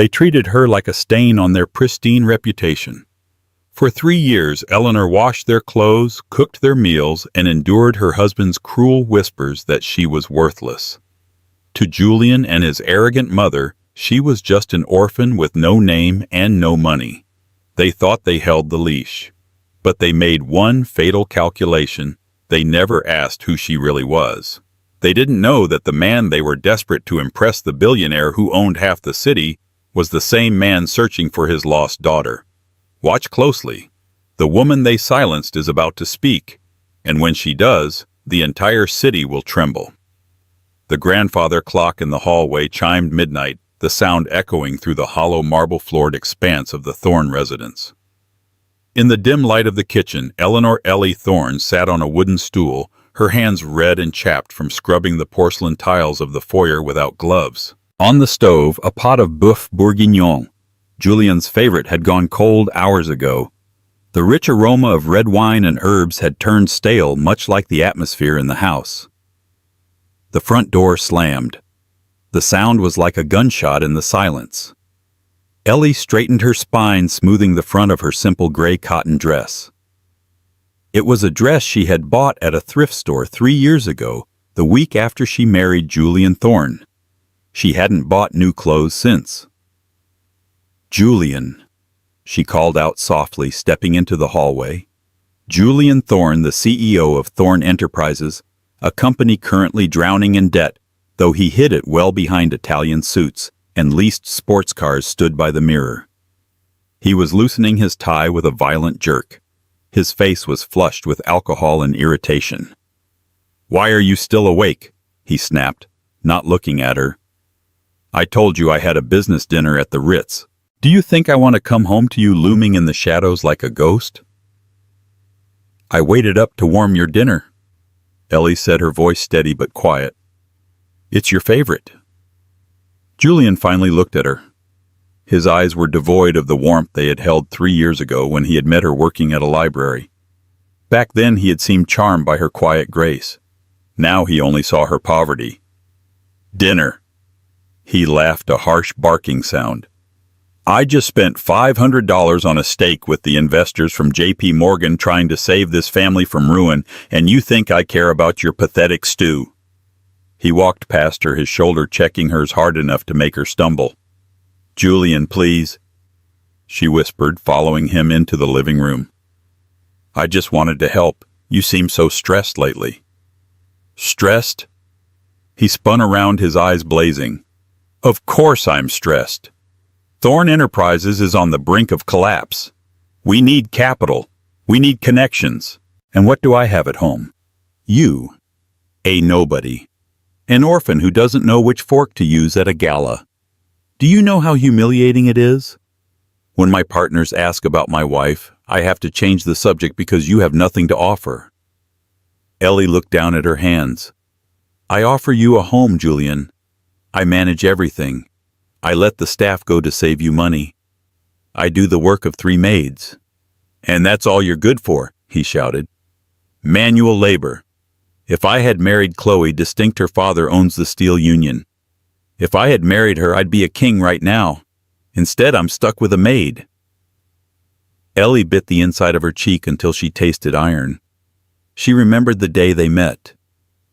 They treated her like a stain on their pristine reputation. For 3 years, Eleanor washed their clothes, cooked their meals, and endured her husband's cruel whispers that she was worthless. To Julian and his arrogant mother, she was just an orphan with no name and no money. They thought they held the leash. But they made one fatal calculation. They never asked who she really was. They didn't know that the man they were desperate to impress, the billionaire who owned half the city, was the same man searching for his lost daughter. Watch closely. The woman they silenced is about to speak, and when she does, the entire city will tremble. The grandfather clock in the hallway chimed midnight, the sound echoing through the hollow marble-floored expanse of the Thorne residence. In the dim light of the kitchen, Eleanor Ellie Thorne sat on a wooden stool, her hands red and chapped from scrubbing the porcelain tiles of the foyer without gloves. On the stove, a pot of boeuf bourguignon, Julian's favorite, had gone cold hours ago. The rich aroma of red wine and herbs had turned stale, much like the atmosphere in the house. The front door slammed. The sound was like a gunshot in the silence. Ellie straightened her spine, smoothing the front of her simple gray cotton dress. It was a dress she had bought at a thrift store 3 years ago, the week after she married Julian Thorne. She hadn't bought new clothes since. "Julian," she called out softly, stepping into the hallway. Julian Thorne, the CEO of Thorne Enterprises, a company currently drowning in debt, though he hid it well behind Italian suits and leased sports cars, stood by the mirror. He was loosening his tie with a violent jerk. His face was flushed with alcohol and irritation. "Why are you still awake?" he snapped, not looking at her. "I told you I had a business dinner at the Ritz. Do you think I want to come home to you looming in the shadows like a ghost?" "I waited up to warm your dinner," Ellie said, her voice steady but quiet. "It's your favorite." Julian finally looked at her. His eyes were devoid of the warmth they had held 3 years ago when he had met her working at a library. Back then he had seemed charmed by her quiet grace. Now he only saw her poverty. "Dinner." He laughed, a harsh barking sound. "I just spent $500 on a steak with the investors from J.P. Morgan trying to save this family from ruin, and you think I care about your pathetic stew." He walked past her, his shoulder checking hers hard enough to make her stumble. "Julian, please," she whispered, following him into the living room. "I just wanted to help. You seem so stressed lately." "Stressed?" He spun around, his eyes blazing. "Of course I'm stressed. Thorne Enterprises is on the brink of collapse. We need capital. We need connections. And what do I have at home? You. A nobody. An orphan who doesn't know which fork to use at a gala. Do you know how humiliating it is? When my partners ask about my wife, I have to change the subject because you have nothing to offer." Ellie looked down at her hands. "I offer you a home, Julian. I manage everything. I let the staff go to save you money. I do the work of 3 maids. And that's all you're good for," he shouted. "Manual labor. If I had married Chloe, distinct her father owns the steel union. If I had married her, I'd be a king right now. Instead, I'm stuck with a maid." Ellie bit the inside of her cheek until she tasted iron. She remembered the day they met.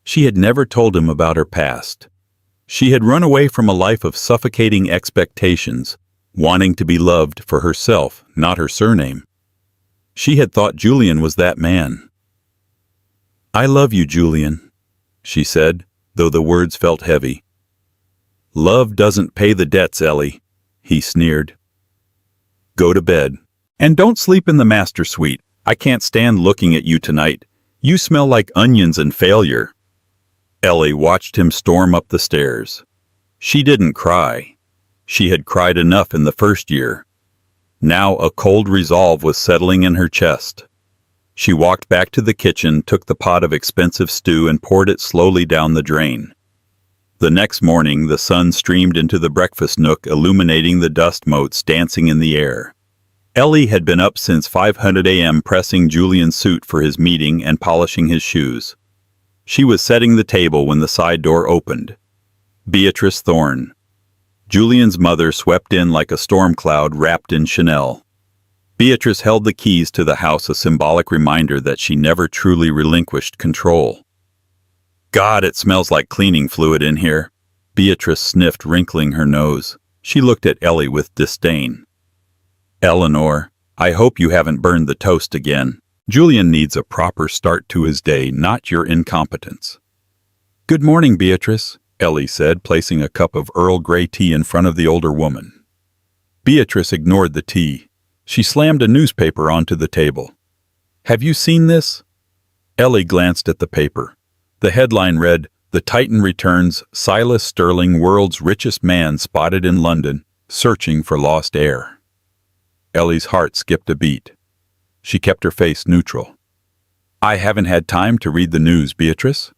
She had never told him about her past. She had run away from a life of suffocating expectations, wanting to be loved for herself, not her surname. She had thought Julian was that man. "I love you, Julian," she said, though the words felt heavy. "Love doesn't pay the debts, Ellie," he sneered. "Go to bed. And don't sleep in the master suite. I can't stand looking at you tonight. You smell like onions and failure." Ellie watched him storm up the stairs. She didn't cry. She had cried enough in the first year. Now a cold resolve was settling in her chest. She walked back to the kitchen, took the pot of expensive stew and poured it slowly down the drain. The next morning, the sun streamed into the breakfast nook, illuminating the dust motes dancing in the air. Ellie had been up since 500 a.m. pressing Julian's suit for his meeting and polishing his shoes. She was setting the table when the side door opened. Beatrice Thorne. Julian's mother swept in like a storm cloud wrapped in Chanel. Beatrice held the keys to the house, a symbolic reminder that she never truly relinquished control. God, it smells like cleaning fluid in here. Beatrice sniffed, wrinkling her nose. She looked at Ellie with disdain. Eleanor, I hope you haven't burned the toast again. Julian needs a proper start to his day, not your incompetence. Good morning, Beatrice, Ellie said, placing a cup of Earl Grey tea in front of the older woman. Beatrice ignored the tea. She slammed a newspaper onto the table. Have you seen this? Ellie glanced at the paper. The headline read, The Titan returns, Silas Sterling, world's richest man spotted in London, searching for lost heir. Ellie's heart skipped a beat. She kept her face neutral. I haven't had time to read the news, Beatrice.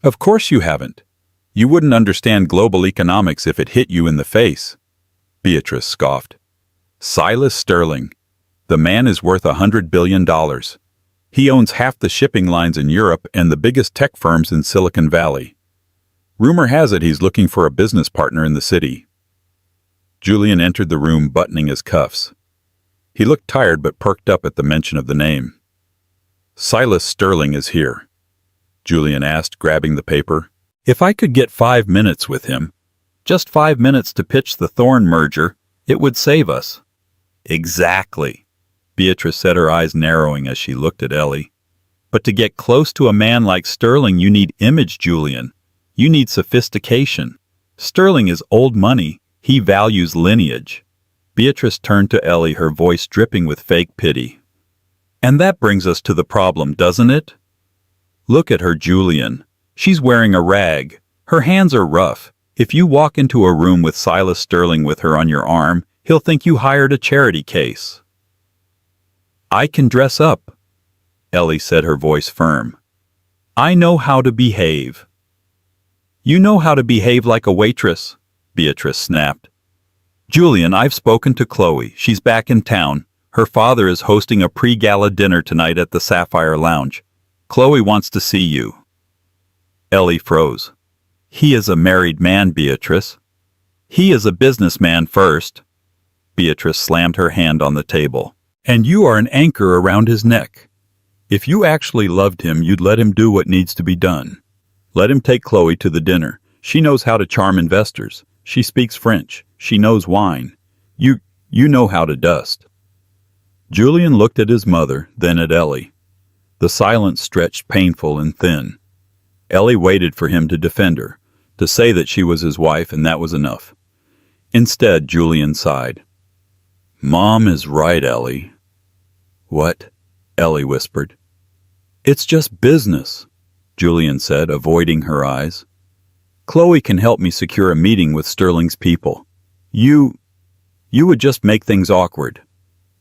Of course you haven't. You wouldn't understand global economics if it hit you in the face. Beatrice scoffed. Silas Sterling. The man is worth $100 billion. He owns half the shipping lines in Europe and the biggest tech firms in Silicon Valley. Rumor has it he's looking for a business partner in the city. Julian entered the room, buttoning his cuffs. He looked tired but perked up at the mention of the name. Silas Sterling is here, Julian asked, grabbing the paper. If I could get 5 minutes with him, just 5 minutes to pitch the Thorn merger, it would save us. Exactly, Beatrice said, her eyes narrowing as she looked at Ellie. But to get close to a man like Sterling, you need image, Julian. You need sophistication. Sterling is old money. He values lineage. Beatrice turned to Ellie, her voice dripping with fake pity. And that brings us to the problem, doesn't it? Look at her, Julian. She's wearing a rag. Her hands are rough. If you walk into a room with Silas Sterling with her on your arm, he'll think you hired a charity case. I can dress up, Ellie said, her voice firm. I know how to behave. You know how to behave like a waitress, Beatrice snapped. Julian, I've spoken to Chloe. She's back in town. Her father is hosting a pre-gala dinner tonight at the Sapphire Lounge. Chloe wants to see you. Ellie froze. He is a married man, Beatrice. He is a businessman first. Beatrice slammed her hand on the table. And you are an anchor around his neck. If you actually loved him, you'd let him do what needs to be done. Let him take Chloe to the dinner. She knows how to charm investors. She speaks French. She knows wine. You know how to dust. Julian looked at his mother, then at Ellie. The silence stretched painful and thin. Ellie waited for him to defend her, to say that she was his wife and that was enough. Instead, Julian sighed. Mom is right, Ellie. What? Ellie whispered. It's just business, Julian said, avoiding her eyes. Chloe can help me secure a meeting with Sterling's people. You would just make things awkward.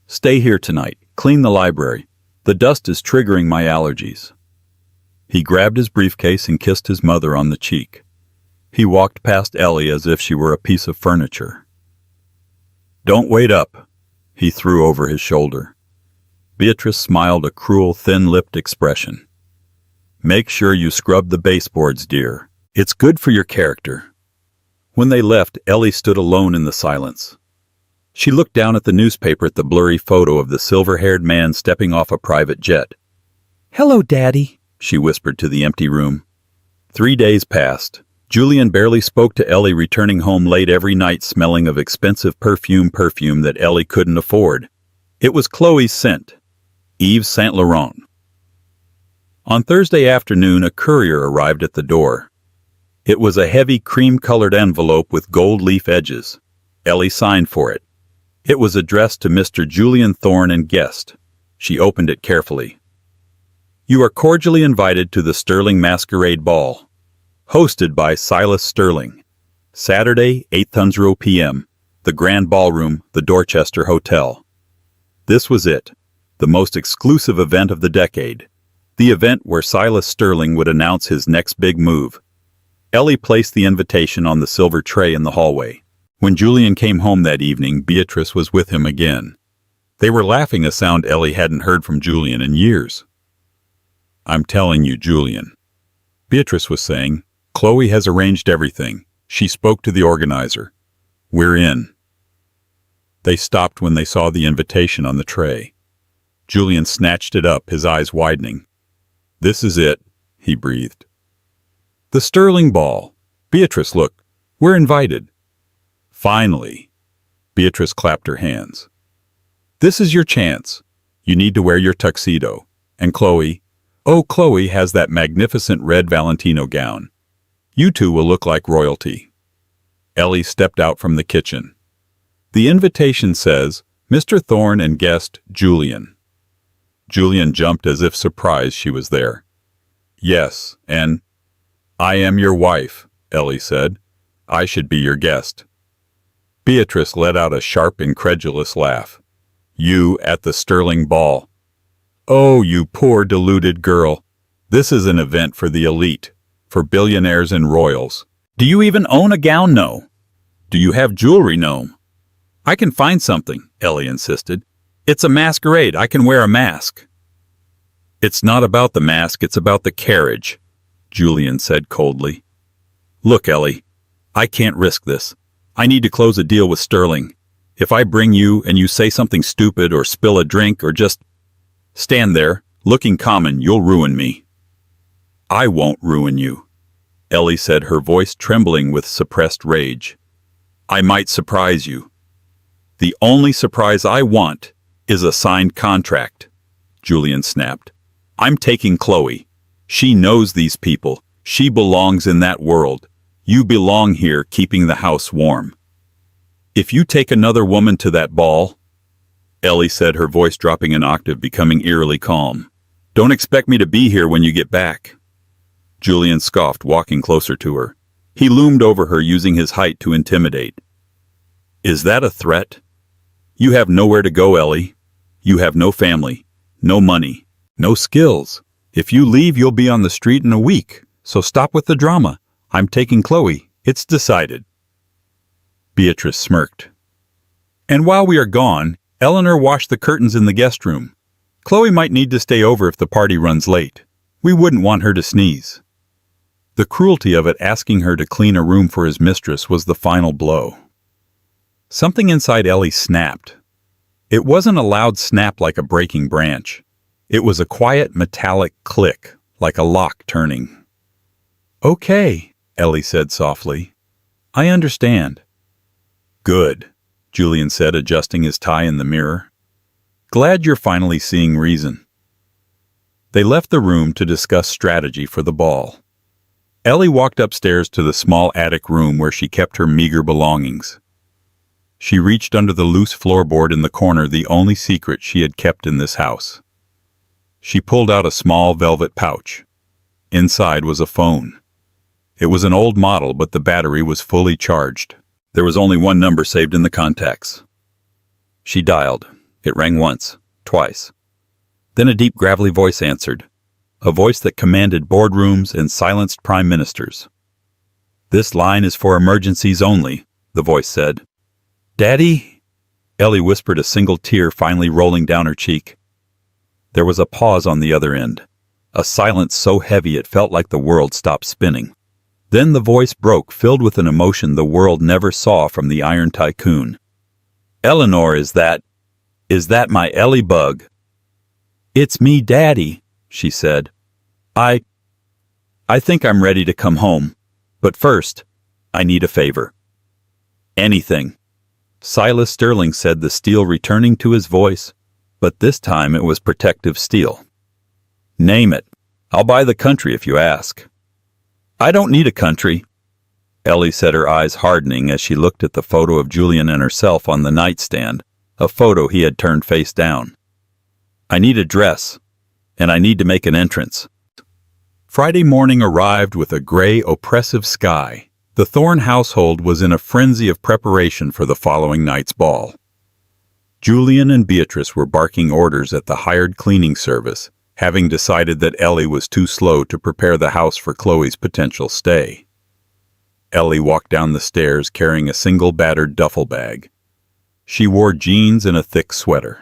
Stay here tonight. Clean the library. The dust is triggering my allergies. He grabbed his briefcase and kissed his mother on the cheek. He walked past Ellie as if she were a piece of furniture. Don't wait up, he threw over his shoulder. Beatrice smiled, a cruel, thin-lipped expression. Make sure you scrub the baseboards, dear. It's good for your character. When they left, Ellie stood alone in the silence. She looked down at the newspaper at the blurry photo of the silver-haired man stepping off a private jet. Hello, Daddy, she whispered to the empty room. 3 days passed. Julian barely spoke to Ellie, returning home late every night smelling of expensive perfume that Ellie couldn't afford. It was Chloe's scent, Yves Saint Laurent. On Thursday afternoon, a courier arrived at the door. It was a heavy cream-colored envelope with gold leaf edges. Ellie signed for it. It was addressed to Mr. Julian Thorn and guest. She opened it carefully. You are cordially invited to the Sterling Masquerade Ball, hosted by Silas Sterling. Saturday, 8:00 p.m., the Grand Ballroom, the Dorchester Hotel. This was it, the most exclusive event of the decade, the event where Silas Sterling would announce his next big move. Ellie placed the invitation on the silver tray in the hallway. When Julian came home that evening, Beatrice was with him again. They were laughing, a sound Ellie hadn't heard from Julian in years. I'm telling you, Julian, Beatrice was saying, Chloe has arranged everything. She spoke to the organizer. We're in. They stopped when they saw the invitation on the tray. Julian snatched it up, his eyes widening. This is it, he breathed. The Sterling ball. Beatrice, look, we're invited. Finally. Beatrice clapped her hands. This is your chance. You need to wear your tuxedo. And Chloe, oh, Chloe has that magnificent red Valentino gown. You two will look like royalty. Ellie stepped out from the kitchen. The invitation says, Mr. Thorne and guest Julian. Julian jumped as if surprised she was there. Yes, and I am your wife, Ellie said. I should be your guest. Beatrice let out a sharp, incredulous laugh. You at the Sterling ball. Oh, you poor deluded girl. This is an event for the elite, for billionaires and royals. Do you even own a gown? No. Do you have jewelry? No. I can find something, Ellie insisted. It's a masquerade. I can wear a mask. It's not about the mask, it's about the carriage, Julian said coldly. Look, Ellie, I can't risk this. I need to close a deal with Sterling. If I bring you and you say something stupid or spill a drink or just stand there, looking common, you'll ruin me. I won't ruin you, Ellie said, her voice trembling with suppressed rage. I might surprise you. The only surprise I want is a signed contract, Julian snapped. I'm taking Chloe. She knows these people. She belongs in that world. You belong here keeping the house warm. If you take another woman to that ball, Ellie said, her voice dropping an octave, becoming eerily calm, don't expect me to be here when you get back. Julian scoffed, walking closer to her. He loomed over her, using his height to intimidate. Is that a threat? You have nowhere to go, Ellie. You have no family, no money, no skills. If you leave, you'll be on the street in a week. So stop with the drama. I'm taking Chloe. It's decided. Beatrice smirked. And while we are gone, Eleanor washed the curtains in the guest room. Chloe might need to stay over if the party runs late. We wouldn't want her to sneeze. The cruelty of it, asking her to clean a room for his mistress, was the final blow. Something inside Ellie snapped. It wasn't a loud snap like a breaking branch. It was a quiet, metallic click, like a lock turning. Okay, Ellie said softly. I understand. Good, Julian said, adjusting his tie in the mirror. Glad you're finally seeing reason. They left the room to discuss strategy for the ball. Ellie walked upstairs to the small attic room where she kept her meager belongings. She reached under the loose floorboard in the corner, the only secret she had kept in this house. She pulled out a small velvet pouch. Inside was a phone. It was an old model, but the battery was fully charged. There was only one number saved in the contacts. She dialed. It rang once, twice. Then a deep, gravelly voice answered, a voice that commanded boardrooms and silenced prime ministers. This line is for emergencies only, the voice said. Daddy? Ellie whispered, a single tear finally rolling down her cheek. There was a pause on the other end, a silence so heavy it felt like the world stopped spinning. Then the voice broke, filled with an emotion the world never saw from the Iron Tycoon. Eleanor, is that my Ellie bug? It's me, Daddy, she said. I think I'm ready to come home, but first, I need a favor. Anything. Silas Sterling said, the steel returning to his voice, but this time it was protective steel. Name it. I'll buy the country if you ask. I don't need a country, Ellie said, her eyes hardening as she looked at the photo of Julian and herself on the nightstand, a photo he had turned face down. I need a dress, and I need to make an entrance. Friday morning arrived with a gray, oppressive sky. The Thorne household was in a frenzy of preparation for the following night's ball. Julian and Beatrice were barking orders at the hired cleaning service, having decided that Ellie was too slow to prepare the house for Chloe's potential stay. Ellie walked down the stairs carrying a single battered duffel bag. She wore jeans and a thick sweater.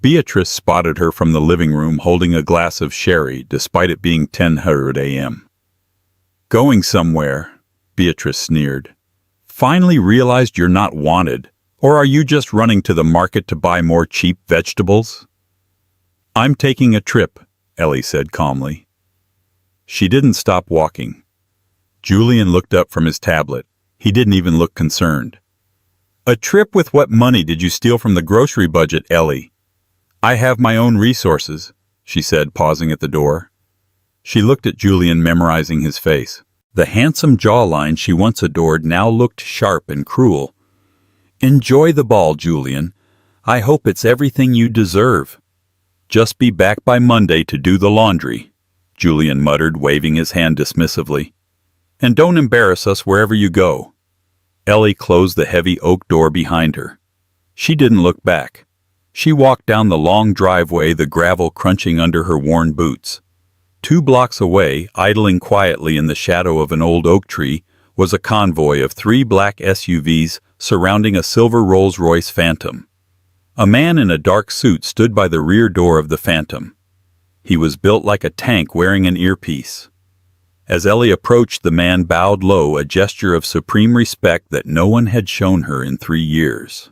Beatrice spotted her from the living room holding a glass of sherry, despite it being 10:00 a.m. Going somewhere, Beatrice sneered. Finally realized you're not wanted, or are you just running to the market to buy more cheap vegetables? I'm taking a trip, Ellie said calmly. She didn't stop walking. Julian looked up from his tablet. He didn't even look concerned. A trip? With what money did you steal from the grocery budget, Ellie? I have my own resources, she said, pausing at the door. She looked at Julian, memorizing his face. The handsome jawline she once adored now looked sharp and cruel. Enjoy the ball, Julian. I hope it's everything you deserve. Just be back by Monday to do the laundry, Julian muttered, waving his hand dismissively. And don't embarrass us wherever you go. Ellie closed the heavy oak door behind her. She didn't look back. She walked down the long driveway, the gravel crunching under her worn boots. 2 blocks away, idling quietly in the shadow of an old oak tree, was a convoy of 3 black SUVs surrounding a silver Rolls-Royce Phantom. A man in a dark suit stood by the rear door of the Phantom. He was built like a tank, wearing an earpiece. As Ellie approached, the man bowed low, a gesture of supreme respect that no one had shown her in 3 years.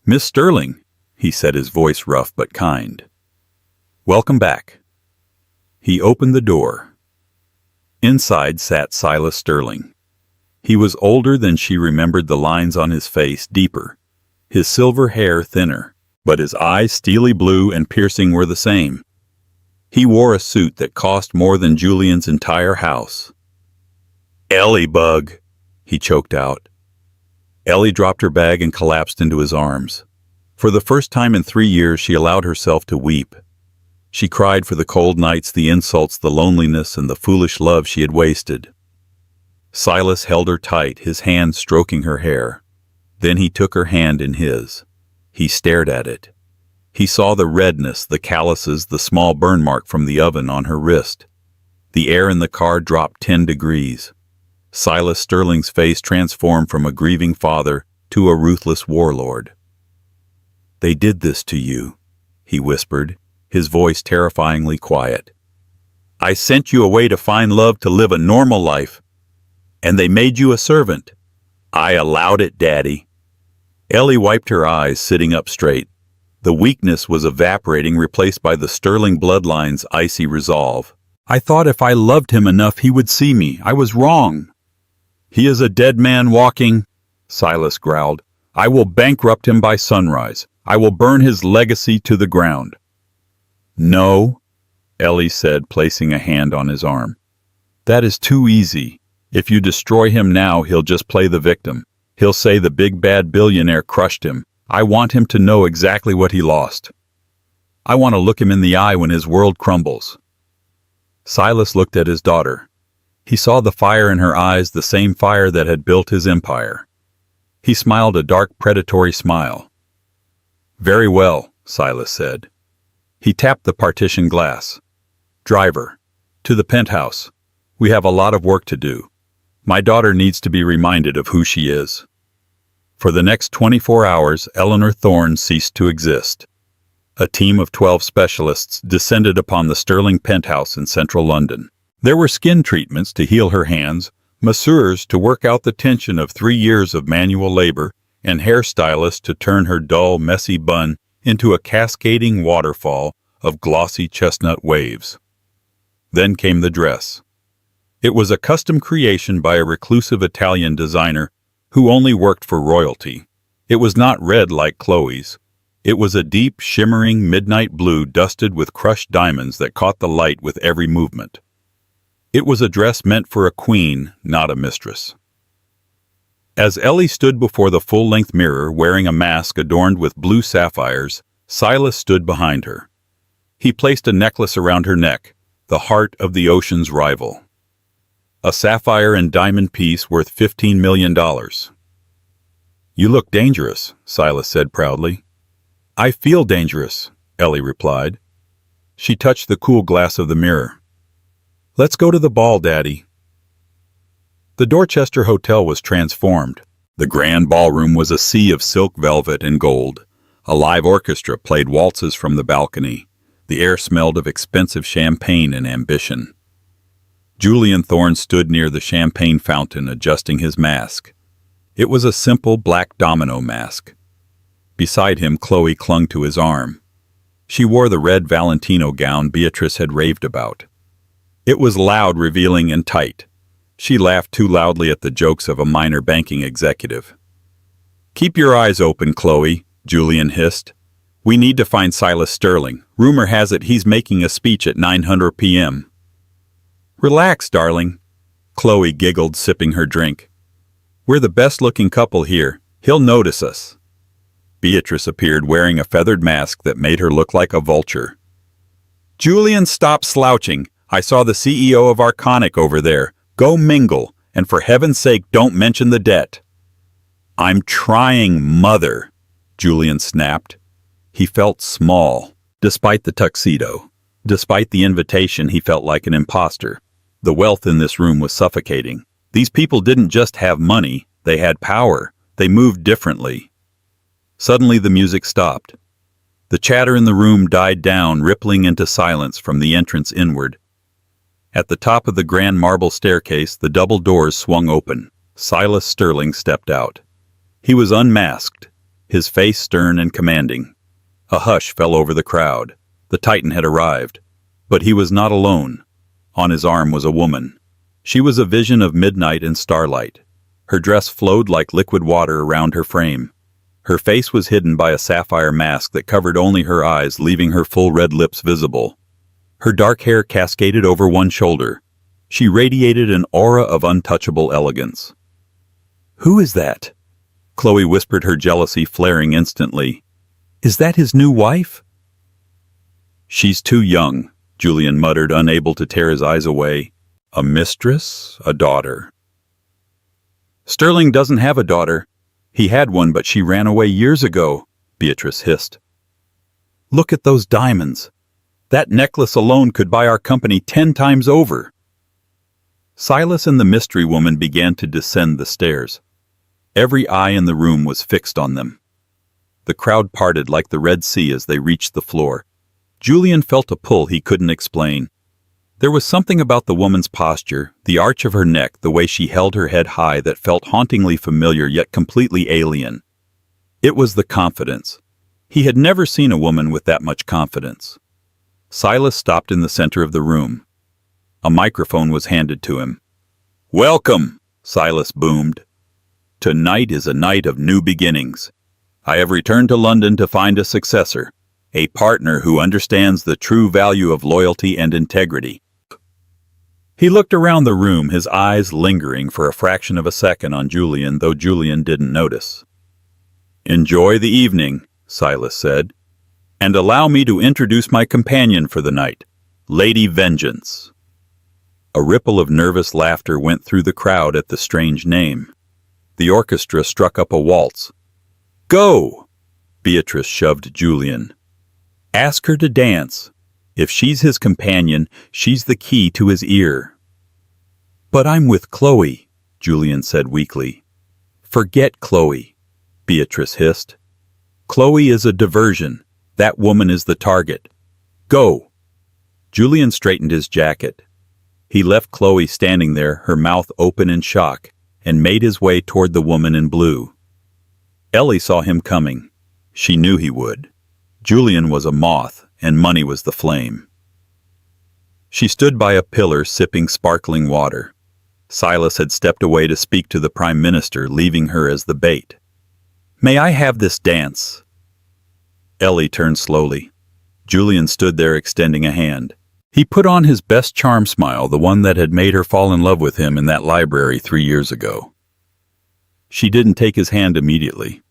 Miss Sterling, he said, his voice rough but kind. Welcome back. He opened the door. Inside sat Silas Sterling. He was older than she remembered, the lines on his face deeper, his silver hair thinner, but his eyes, steely blue and piercing, were the same. He wore a suit that cost more than Julian's entire house. Ellie bug, he choked out. Ellie dropped her bag and collapsed into his arms. For the first time in 3 years, she allowed herself to weep. She cried for the cold nights, the insults, the loneliness, and the foolish love she had wasted. Silas held her tight, his hand stroking her hair. Then he took her hand in his. He stared at it. He saw the redness, the calluses, the small burn mark from the oven on her wrist. The air in the car dropped 10 degrees. Silas Sterling's face transformed from a grieving father to a ruthless warlord. They did this to you, he whispered, his voice terrifyingly quiet. I sent you away to find love, to live a normal life. And they made you a servant. I allowed it, Daddy. Ellie wiped her eyes, sitting up straight. The weakness was evaporating, replaced by the Sterling bloodline's icy resolve. I thought if I loved him enough he would see me. I was wrong. He is a dead man walking, Silas growled. I will bankrupt him by sunrise. I will burn his legacy to the ground. No, Ellie said, placing a hand on his arm. That is too easy. If you destroy him now, he'll just play the victim. He'll say the big bad billionaire crushed him. I want him to know exactly what he lost. I want to look him in the eye when his world crumbles. Silas looked at his daughter. He saw the fire in her eyes, the same fire that had built his empire. He smiled a dark, predatory smile. Very well, Silas said. He tapped the partition glass. Driver, to the penthouse. We have a lot of work to do. My daughter needs to be reminded of who she is. For the next 24 hours, Eleanor Thorne ceased to exist. A team of 12 specialists descended upon the Sterling penthouse in central London. There were skin treatments to heal her hands, masseurs to work out the tension of 3 years of manual labor, and hairstylists to turn her dull, messy bun into a cascading waterfall of glossy chestnut waves. Then came the dress. It was a custom creation by a reclusive Italian designer who only worked for royalty. It was not red like Chloe's. It was a deep, shimmering midnight blue dusted with crushed diamonds that caught the light with every movement. It was a dress meant for a queen, not a mistress. As Ellie stood before the full-length mirror wearing a mask adorned with blue sapphires, Silas stood behind her. He placed a necklace around her neck, the heart of the ocean's rival. A sapphire and diamond piece worth $15 million. You look dangerous, Silas said proudly. I feel dangerous, Ellie replied. She touched the cool glass of the mirror. Let's go to the ball, Daddy. The Dorchester Hotel was transformed. The grand ballroom was a sea of silk velvet and gold. A live orchestra played waltzes from the balcony. The air smelled of expensive champagne and ambition. Julian Thorne stood near the champagne fountain, adjusting his mask. It was a simple black domino mask. Beside him, Chloe clung to his arm. She wore the red Valentino gown Beatrice had raved about. It was loud, revealing, and tight. She laughed too loudly at the jokes of a minor banking executive. "Keep your eyes open, Chloe," Julian hissed. "We need to find Silas Sterling. Rumor has it he's making a speech at 900 p.m. "Relax, darling," Chloe giggled, sipping her drink. "We're the best-looking couple here. He'll notice us." Beatrice appeared wearing a feathered mask that made her look like a vulture. "Julian, stop slouching. I saw the CEO of Arconic over there. Go mingle, and for heaven's sake, don't mention the debt." "I'm trying, mother," Julian snapped. He felt small, despite the tuxedo. Despite the invitation, he felt like an imposter. The wealth in this room was suffocating. These people didn't just have money, they had power. They moved differently. Suddenly the music stopped. The chatter in the room died down, rippling into silence from the entrance inward. At the top of the grand marble staircase, the double doors swung open. Silas Sterling stepped out. He was unmasked, his face stern and commanding. A hush fell over the crowd. The Titan had arrived. But he was not alone. On his arm was a woman. She was a vision of midnight and starlight. Her dress flowed like liquid water around her frame. Her face was hidden by a sapphire mask that covered only her eyes, leaving her full red lips visible. Her dark hair cascaded over one shoulder. She radiated an aura of untouchable elegance. "Who is that?" Chloe whispered, her jealousy flaring instantly. "Is that his new wife?" "She's too young," Julian muttered, unable to tear his eyes away. "A mistress, a daughter." "Sterling doesn't have a daughter. He had one, but she ran away years ago," Beatrice hissed. "Look at those diamonds. That necklace alone could buy our company 10 times over." Silas and the mystery woman began to descend the stairs. Every eye in the room was fixed on them. The crowd parted like the Red Sea as they reached the floor. Julian felt a pull he couldn't explain. There was something about the woman's posture, the arch of her neck, the way she held her head high that felt hauntingly familiar yet completely alien. It was the confidence. He had never seen a woman with that much confidence. Silas stopped in the center of the room. A microphone was handed to him. "Welcome," Silas boomed. "Tonight is a night of new beginnings. I have returned to London to find a successor, a partner who understands the true value of loyalty and integrity." He looked around the room, his eyes lingering for a fraction of a second on Julian, though Julian didn't notice. "Enjoy the evening," Silas said, "and allow me to introduce my companion for the night, Lady Vengeance." A ripple of nervous laughter went through the crowd at the strange name. The orchestra struck up a waltz. "Go!" Beatrice shoved Julian. "Ask her to dance. If she's his companion, she's the key to his ear." "But I'm with Chloe," Julian said weakly. "Forget Chloe," Beatrice hissed. "Chloe is a diversion. That woman is the target. Go!" Julian straightened his jacket. He left Chloe standing there, her mouth open in shock, and made his way toward the woman in blue. Ellie saw him coming. She knew he would. Julian was a moth, and money was the flame. She stood by a pillar, sipping sparkling water. Silas had stepped away to speak to the Prime Minister, leaving her as the bait. "May I have this dance?" Ellie turned slowly. Julian stood there extending a hand. He put on his best charm smile, the one that had made her fall in love with him in that library 3 years ago. She didn't take his hand immediately.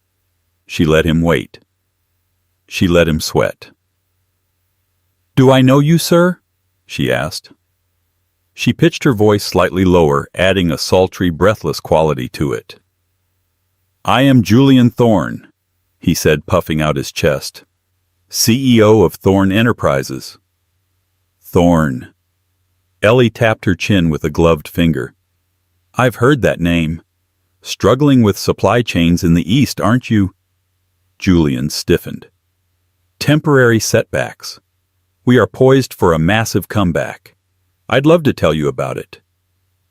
She let him wait. She let him sweat. "Do I know you, sir?" she asked. She pitched her voice slightly lower, adding a sultry, breathless quality to it. "I am Julian Thorne," he said, puffing out his chest. "CEO of Thorne Enterprises." Thorne. Ellie tapped her chin with a gloved finger. "I've heard that name. Struggling with supply chains in the East, aren't you?" Julian stiffened. "Temporary setbacks. We are poised for a massive comeback. I'd love to tell you about it.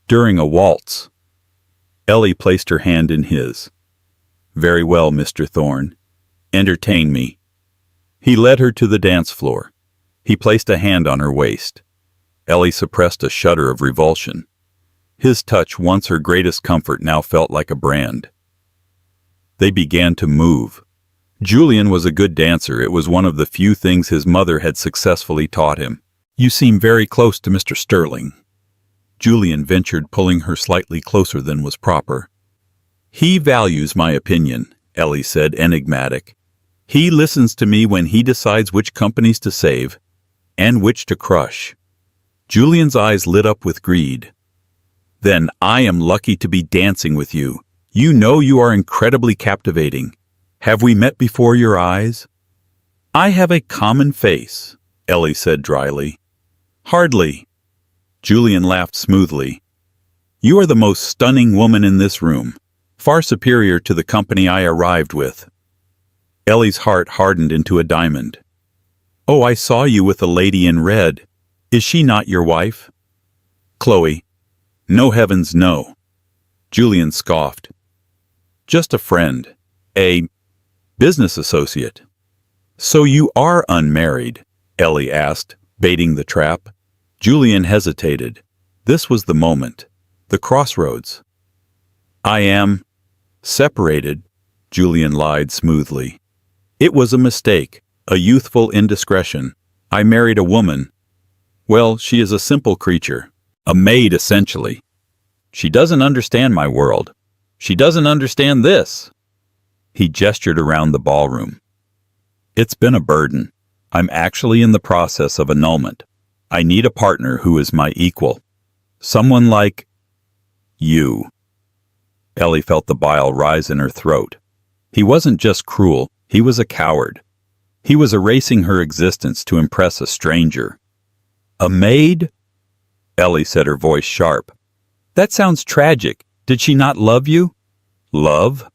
During a waltz." Ellie placed her hand in his. "Very well, Mr. Thorne. Entertain me." He led her to the dance floor. He placed a hand on her waist. Ellie suppressed a shudder of revulsion. His touch, once her greatest comfort, now felt like a brand. They began to move. Julian was a good dancer. It was one of the few things his mother had successfully taught him. "You seem very close to Mr. Sterling." Julian ventured, pulling her slightly closer than was proper. "He values my opinion," Ellie said, enigmatic. "He listens to me when he decides which companies to save and which to crush." Julian's eyes lit up with greed. "Then I am lucky to be dancing with you. You know you are incredibly captivating. Have we met before your eyes?" "I have a common face," Ellie said dryly. "Hardly." Julian laughed smoothly. "You are the most stunning woman in this room, far superior to the company I arrived with." Ellie's heart hardened into a diamond. "Oh, I saw you with a lady in red. Is she not your wife?" "Chloe." "No, heavens, no." Julian scoffed. "Just a friend. A business associate." "So you are unmarried?" Ellie asked, baiting the trap. Julian hesitated. This was the moment. The crossroads. "I am separated," Julian lied smoothly. "It was a mistake, a youthful indiscretion. I married a woman. Well, she is a simple creature. A maid, essentially. She doesn't understand my world. She doesn't understand this." He gestured around the ballroom. "It's been a burden. I'm actually in the process of annulment. I need a partner who is my equal. Someone like you." Ellie felt the bile rise in her throat. He wasn't just cruel, he was a coward. He was erasing her existence to impress a stranger. "A maid?" Ellie said, her voice sharp. "That sounds tragic. Did she not love you?" "Love?"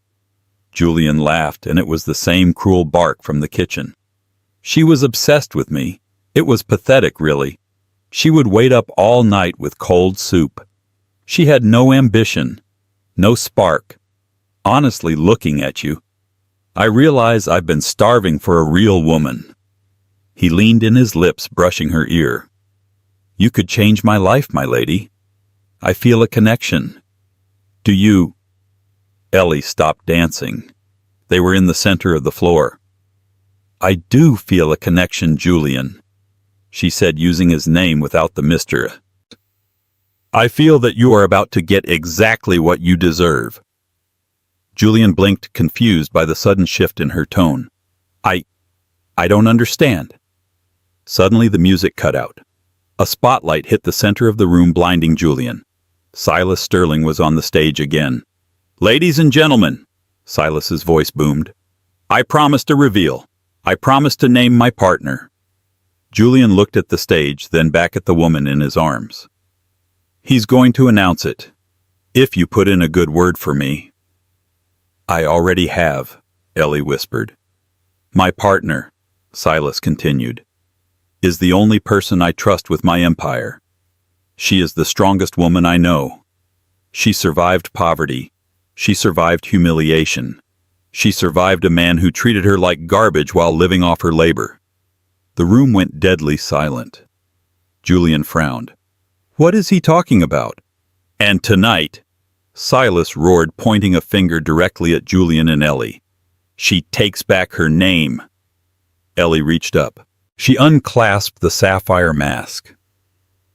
Julian laughed, and it was the same cruel bark from the kitchen. "She was obsessed with me. It was pathetic, really. She would wait up all night with cold soup. She had no ambition, no spark. Honestly, looking at you, I realize I've been starving for a real woman." He leaned in his lips, brushing her ear. "You could change my life, my lady. I feel a connection. Do you—" Ellie stopped dancing. They were in the center of the floor. "I do feel a connection, Julian," she said, using his name without the Mr. "I feel that you are about to get exactly what you deserve." Julian blinked, confused by the sudden shift in her tone. I don't understand." Suddenly the music cut out. A spotlight hit the center of the room, blinding Julian. Silas Sterling was on the stage again. "Ladies and gentlemen," Silas's voice boomed, "I promise to reveal. I promise to name my partner." Julian looked at the stage, then back at the woman in his arms. "He's going to announce it. If you put in a good word for me." "I already have," Ellie whispered. "My partner," Silas continued, "is the only person I trust with my empire. She is the strongest woman I know. She survived poverty. She survived humiliation. She survived a man who treated her like garbage while living off her labor." The room went deadly silent. Julian frowned. What is he talking about? "And tonight," Silas roared, pointing a finger directly at Julian and Ellie, "she takes back her name." Ellie reached up. She unclasped the sapphire mask.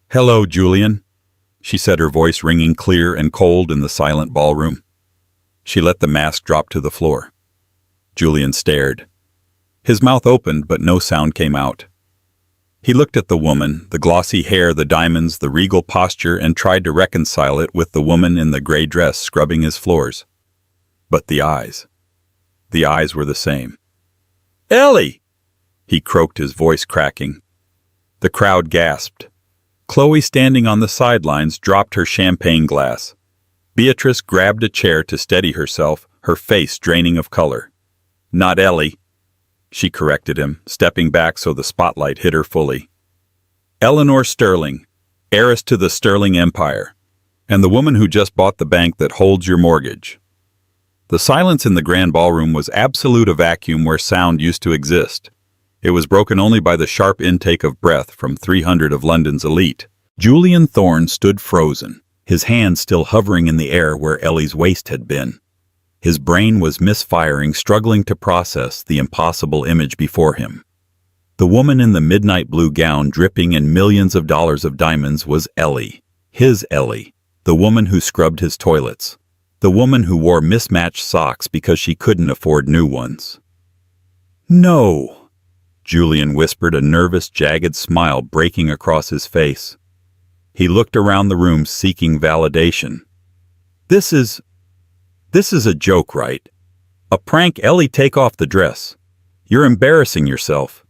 "Hello, Julian," she said, her voice ringing clear and cold in the silent ballroom. She let the mask drop to the floor. Julian stared. His mouth opened, but no sound came out. He looked at the woman, the glossy hair, the diamonds, the regal posture, and tried to reconcile it with the woman in the gray dress scrubbing his floors. But the eyes were the same. "Ellie!" he croaked, his voice cracking. The crowd gasped. Chloe, standing on the sidelines, dropped her champagne glass. Beatrice grabbed a chair to steady herself, her face draining of color. "Not Ellie," she corrected him, stepping back so the spotlight hit her fully. "Eleanor Sterling, heiress to the Sterling Empire. And the woman who just bought the bank that holds your mortgage. The silence in the grand ballroom was absolute, a vacuum where sound used to exist. It was broken only by the sharp intake of breath from 300 of London's elite. Julian Thorne stood frozen, his hands still hovering in the air where Ellie's waist had been. His brain was misfiring, struggling to process the impossible image before him. The woman in the midnight blue gown dripping in millions of dollars of diamonds was Ellie. His Ellie. The woman who scrubbed his toilets. The woman who wore mismatched socks because she couldn't afford new ones. "No," Julian whispered, a nervous, jagged smile breaking across his face. He looked around the room seeking validation. This is a joke, right? A prank. Ellie, take off the dress. You're embarrassing yourself."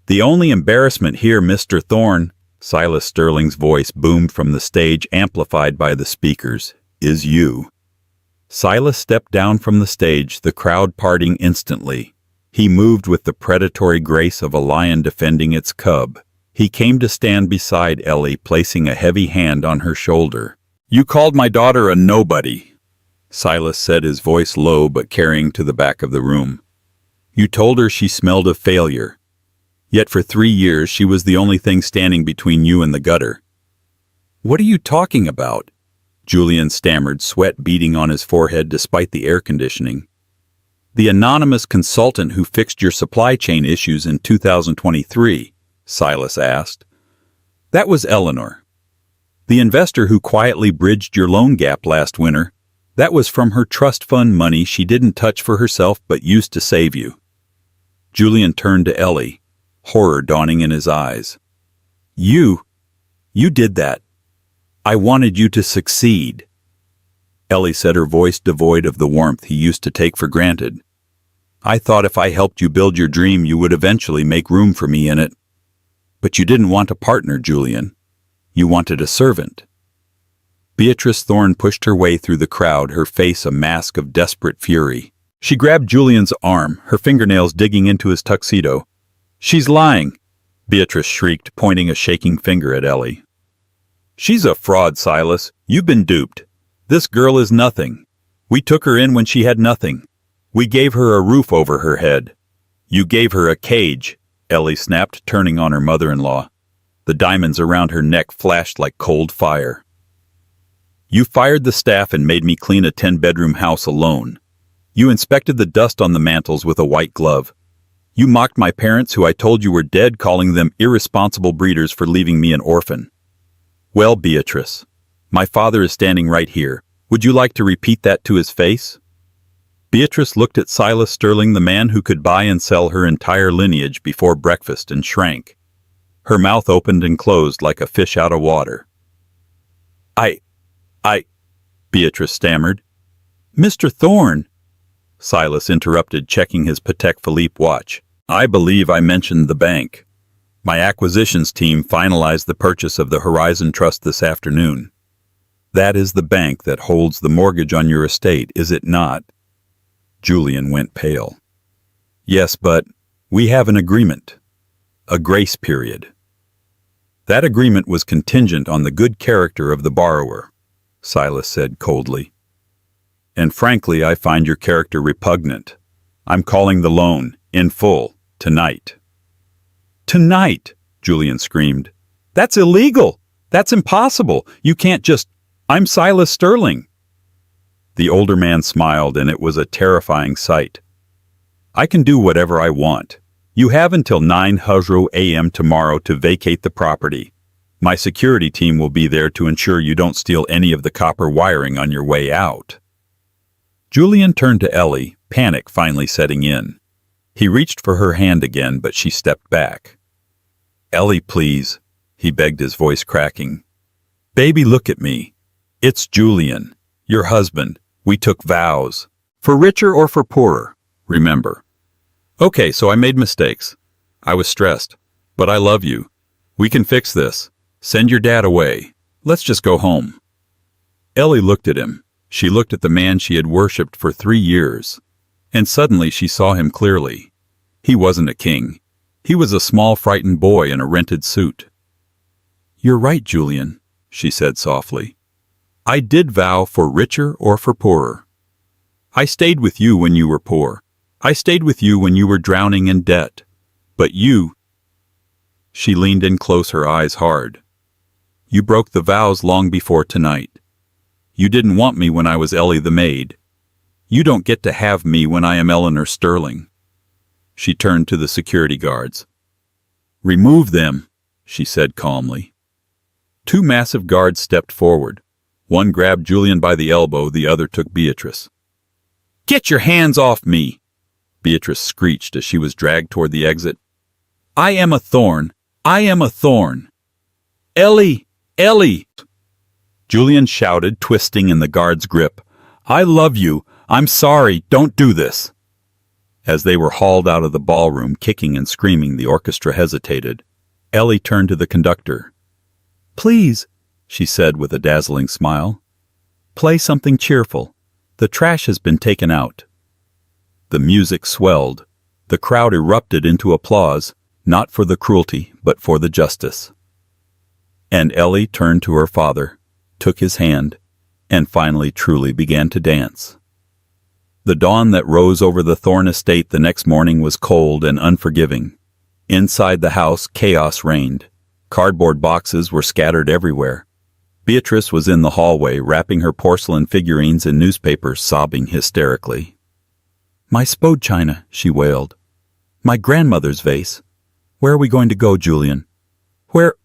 "The only embarrassment here, Mr. Thorne," Silas Sterling's voice boomed from the stage, amplified by the speakers, "is you." Silas stepped down from the stage, the crowd parting instantly. He moved with the predatory grace of a lion defending its cub. He came to stand beside Ellie, placing a heavy hand on her shoulder. "You called my daughter a nobody," Silas said, his voice low but carrying to the back of the room. "You told her she smelled of failure. Yet for 3 years she was the only thing standing between you and the gutter." "What are you talking about?" Julian stammered, sweat beading on his forehead despite the air conditioning. "The anonymous consultant who fixed your supply chain issues in 2023, Silas asked. "That was Eleanor. The investor who quietly bridged your loan gap last winter, that was from her trust fund money she didn't touch for herself but used to save you." Julian turned to Ellie, horror dawning in his eyes. You did that. I wanted you to succeed." Ellie said, her voice devoid of the warmth he used to take for granted. "I thought if I helped you build your dream, you would eventually make room for me in it. But you didn't want a partner, Julian. You wanted a servant." Beatrice Thorne pushed her way through the crowd, her face a mask of desperate fury. She grabbed Julian's arm, her fingernails digging into his tuxedo. "She's lying," Beatrice shrieked, pointing a shaking finger at Ellie. "She's a fraud, Silas. You've been duped. This girl is nothing. We took her in when she had nothing. We gave her a roof over her head. You gave her a cage," Ellie snapped, turning on her mother-in-law. The diamonds around her neck flashed like cold fire. "You fired the staff and made me clean a 10-bedroom house alone. You inspected the dust on the mantels with a white glove. You mocked my parents, who I told you were dead, calling them irresponsible breeders for leaving me an orphan. Well, Beatrice, my father is standing right here. Would you like to repeat that to his face?" Beatrice looked at Silas Sterling, the man who could buy and sell her entire lineage before breakfast, and shrank. Her mouth opened and closed like a fish out of water. I, Beatrice stammered. "Mr. Thorne," Silas interrupted, checking his Patek Philippe watch. "I believe I mentioned the bank. My acquisitions team finalized the purchase of the Horizon Trust this afternoon. That is the bank that holds the mortgage on your estate, is it not?" Julian went pale. "Yes, but we have an agreement. A grace period." "That agreement was contingent on the good character of the borrower," Silas said coldly. "And frankly, I find your character repugnant. I'm calling the loan, in full, tonight." "Tonight?" Julian screamed. "That's illegal! That's impossible! You can't just— I'm Silas Sterling." The older man smiled, and it was a terrifying sight. "I can do whatever I want. You have until 9:00 a.m. tomorrow to vacate the property. My security team will be there to ensure you don't steal any of the copper wiring on your way out." Julian turned to Ellie, panic finally setting in. He reached for her hand again, but she stepped back. "Ellie, please," he begged, his voice cracking. "Baby, look at me. It's Julian, your husband. We took vows. For richer or for poorer, remember. Okay, so I made mistakes. I was stressed. But I love you. We can fix this. Send your dad away. Let's just go home." Ellie looked at him. She looked at the man she had worshipped for 3 years. And suddenly she saw him clearly. He wasn't a king. He was a small, frightened boy in a rented suit. "You're right, Julian," she said softly. I did vow for richer or for poorer. I stayed with you when you were poor. I stayed with you when you were drowning in debt. But you—" She leaned in close, her eyes hard. "You broke the vows long before tonight. You didn't want me when I was Ellie the maid. You don't get to have me when I am Eleanor Sterling." She turned to the security guards. "Remove them," she said calmly. Two massive guards stepped forward. One grabbed Julian by the elbow, the other took Beatrice. "Get your hands off me!" Beatrice screeched as she was dragged toward the exit. "I am a thorn. I am a thorn. Ellie! Ellie!" Julian shouted, twisting in the guard's grip. "I love you. I'm sorry. Don't do this." As they were hauled out of the ballroom, kicking and screaming, the orchestra hesitated. Ellie turned to the conductor. "Please," she said with a dazzling smile, "play something cheerful. The trash has been taken out." The music swelled. The crowd erupted into applause, not for the cruelty, but for the justice. And Ellie turned to her father, took his hand, and finally truly began to dance. The dawn that rose over the Thorne estate the next morning was cold and unforgiving. Inside the house, chaos reigned. Cardboard boxes were scattered everywhere. Beatrice was in the hallway, wrapping her porcelain figurines in newspapers, sobbing hysterically. "My spode china," she wailed. "My grandmother's vase. Where are we going to go, Julian? Where—"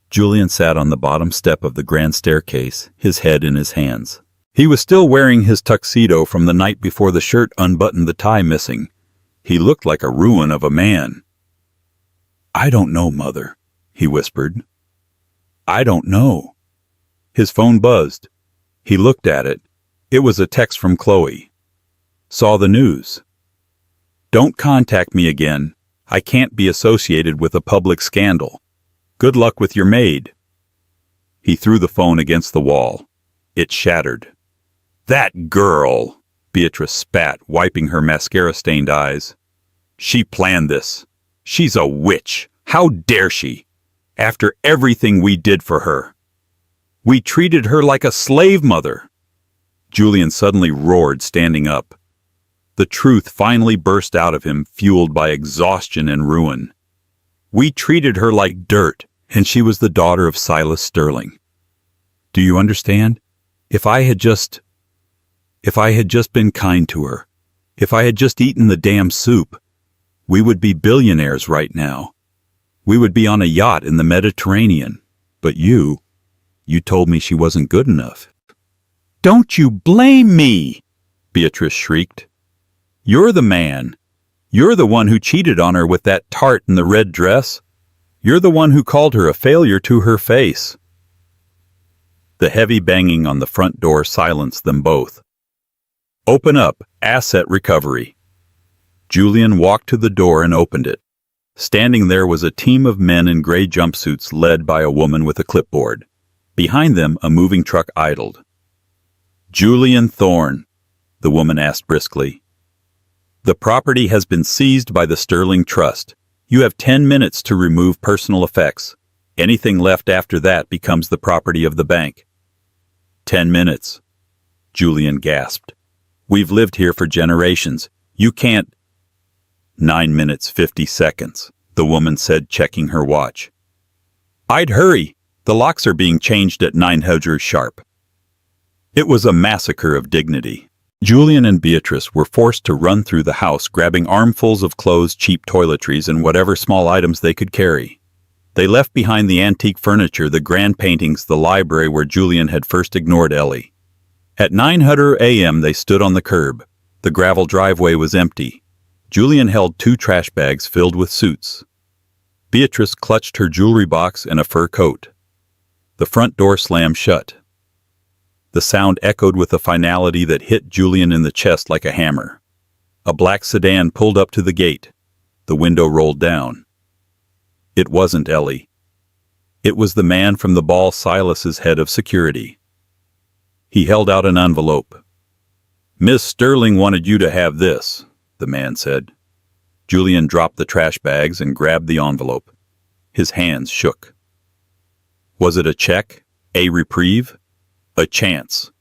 Julian sat on the bottom step of the grand staircase, his head in his hands. He was still wearing his tuxedo from the night before, the shirt unbuttoned, the tie missing. He looked like a ruin of a man. "I don't know, Mother," he whispered. "I don't know." His phone buzzed. He looked at it. It was a text from Chloe. "Saw the news. Don't contact me again. I can't be associated with a public scandal. Good luck with your maid." He threw the phone against the wall. It shattered. "That girl!" Beatrice spat, wiping her mascara-stained eyes. "She planned this. She's a witch. How dare she? After everything we did for her. We treated her like a slave mother." Julian suddenly roared, standing up. The truth finally burst out of him, fueled by exhaustion and ruin. We treated her like dirt, and she was the daughter of Silas Sterling. Do you understand? If I had just been kind to her, if I had just eaten the damn soup, we would be billionaires right now. We would be on a yacht in the Mediterranean. But you told me she wasn't good enough. "Don't you blame me!" Beatrice shrieked. "You're the man. You're the one who cheated on her with that tart in the red dress. You're the one who called her a failure to her face." The heavy banging on the front door silenced them both. "Open up, asset recovery." Julian walked to the door and opened it. Standing there was a team of men in gray jumpsuits led by a woman with a clipboard. Behind them, a moving truck idled. "Julian Thorne," the woman asked briskly. "The property has been seized by the Sterling Trust. You have 10 minutes to remove personal effects. Anything left after that becomes the property of the bank." 10 minutes. Julian gasped. "We've lived here for generations. You can't—" 9 minutes, 50 seconds, the woman said, checking her watch. "I'd hurry. The locks are being changed at 900 sharp." It was a massacre of dignity. Julian and Beatrice were forced to run through the house, grabbing armfuls of clothes, cheap toiletries, and whatever small items they could carry. They left behind the antique furniture, the grand paintings, the library where Julian had first ignored Ellie. At 9:00 a.m. they stood on the curb. The gravel driveway was empty. Julian held 2 trash bags filled with suits. Beatrice clutched her jewelry box and a fur coat. The front door slammed shut. The sound echoed with a finality that hit Julian in the chest like a hammer. A black sedan pulled up to the gate. The window rolled down. It wasn't Ellie. It was the man from the ball, Silas's head of security. He held out an envelope. "Miss Sterling wanted you to have this," the man said. Julian dropped the trash bags and grabbed the envelope. His hands shook. Was it a check? A reprieve? A chance.